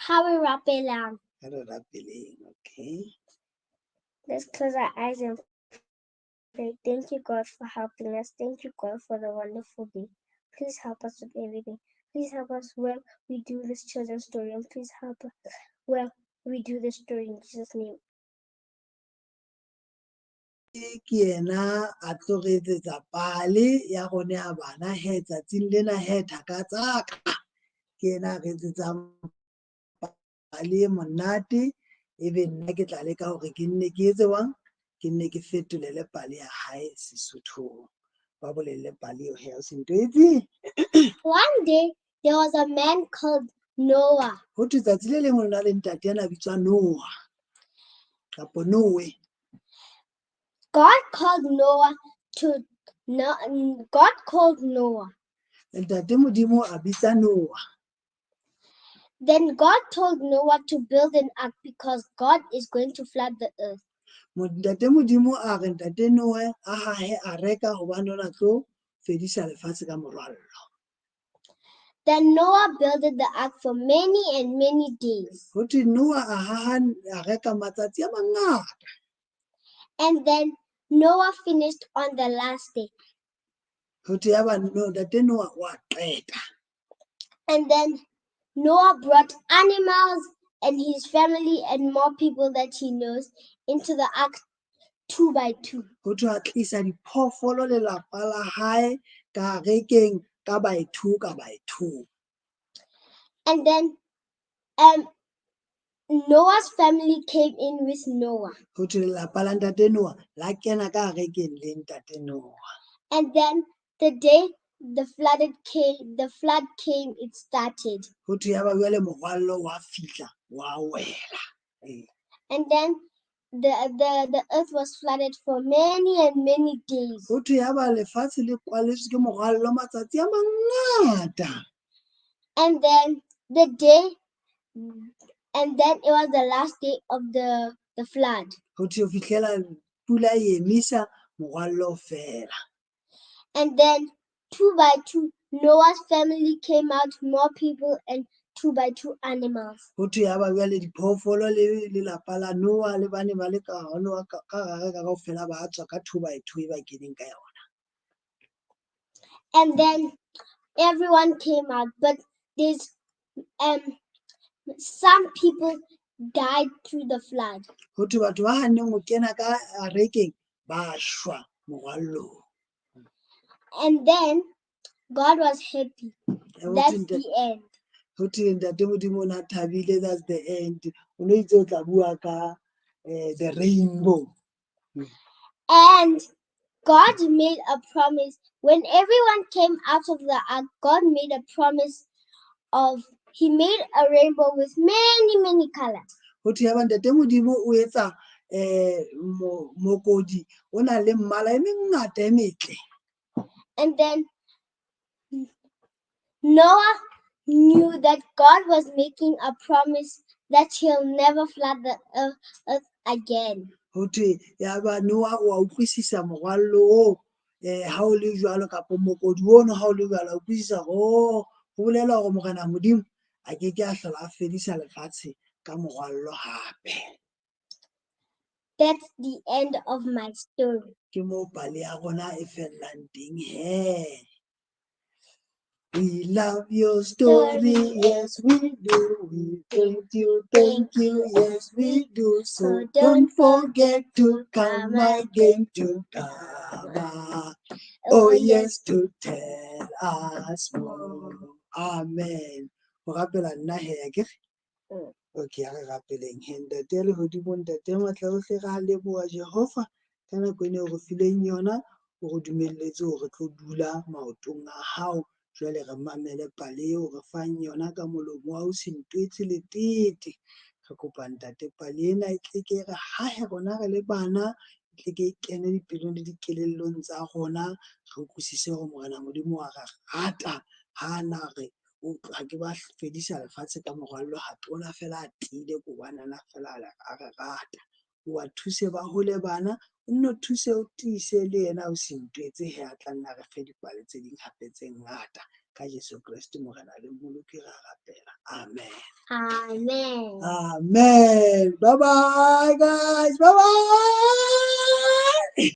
How we rapelang. Okay. Let's close our eyes and pray. Thank you, God, for helping us. Thank you, God, for the wonderful day. Please help us with everything. Please help us when we do this children's story, and please help us when we do this story in Jesus' name. Ke yena a tlogetsetsa pale ya gone ya bana he tsatsing lena he thaka tsaka ke yena a retsetsang pale monate ebe nna ke tla leka gore ke nne ke etse wang ke nne ke fetolele pale ya hae Sesothong ba bolelle pale eo he o se Ntoetse. One day there was a man called Noah. Go thwe tsatsi le lengwe lona le ntate ana bitswa Noah kapo Noe. God called Noah to God called Noah. Ntate Modimo a bitsa Noah. Then God told Noah to build an ark because God is going to flood the earth. Ntate Modimo a re ntate Noe a hahe a reka gobane ona tlo fedisa lefatshe ka morwallo. Then Noah built the ark for many and many days. Go thwe Noah a reka matsatsi a mangata. And then Noah finished on the last day. Go thwe ya ba ntate Noah wa qeta. And then Noah brought animals and his family and more people that he knows into the ark 2 by 2. Go thwe a tlisa diphoofolo lelapa la hae ka rekeng ka by 2 ka by 2. And then Noah's family came in with Noah. Go thwe lelapa la ntate Noah la kena ka rekeng le ntate Noah. And then the day the flood came, it started. Go thwe ya ba jwale morwallo wa fihla wa wela. And then the earth was flooded for many and many days. Go thwe ya ba lefatshe le kwaletswe ke morwallo matsatsi a mangata. And then it was the last day of the flood. Go thwe o fihlela pula e emisa morwallo fela. And then 2 by 2 Noah's family came out, more people and 2 by 2 animals. Go thwe ya ba jwale diphoofolo le lelapa la Noah le bane ba le ka Noah ka gare ka kaofela ba tswa ka 2 by 2 e ba keneng ka yona. And then everyone came out, but there's some people died through the flood. Go thwe batho ba hanneng go kena ka rekeng ba shwa morwallong. And then God was happy. That's the end. Go thwe ntate Modimo o ne a thabile, that's the end. O ne itse o tla bua ka the rainbow. And God made a promise. When everyone came out of the ark, God made a promise He made a rainbow with many, many colors. Go thwe ya ba ntate Modimo o etsa mokodi o na le mmala e mengata e metle. And then Noah knew that God was making a promise that he'll never flood the earth again. Go thwe ya ba Noah o a utlwisisa morwallo o ha o le jwalo kapo mokodi ono ha o le jwalo o utlwisisa go bolela gore Morena Modimo a ke a hlola a fedisa lefatshe ka morwallo hape. That's the end of my story. Ke mo pale ya rona e fellang teng he. We love your story, yes we do. We thank you, yes we do. So don't forget to come again to Kaba. Oh yes, to tell us more. Amen. Go rapela nna he ke. Okay, a re rapeleng he ntate le hodimo ntate matla ohle ga leboa Jehova ka nako ene go fileng yona o go dumelletse gore tlo dula maotong a hao. Jwale re mamele pale eo re fang yona ka molomo wa o se Ntoetse Letete. Re kopa ntate pale ena e tle ke re hahe rona re le bana tle ke kene dipelong le dikelellong tsa rona re utlwisise gore Morena Modimo wa re rata ha na re ha ke ba fedisa lefatshe ka morwallo hape ona fela a tile ko banana fela a re rata. O a thuse ba hole bana o nno thuse o tiise le yena o se Ntoetse he a tla nna re fe dipale tse ding hape tse ngata ka Jesu Kriste Morena le Mmoloki ra rapela. Amen. Amen. Amen. Bye bye guys. Bye bye.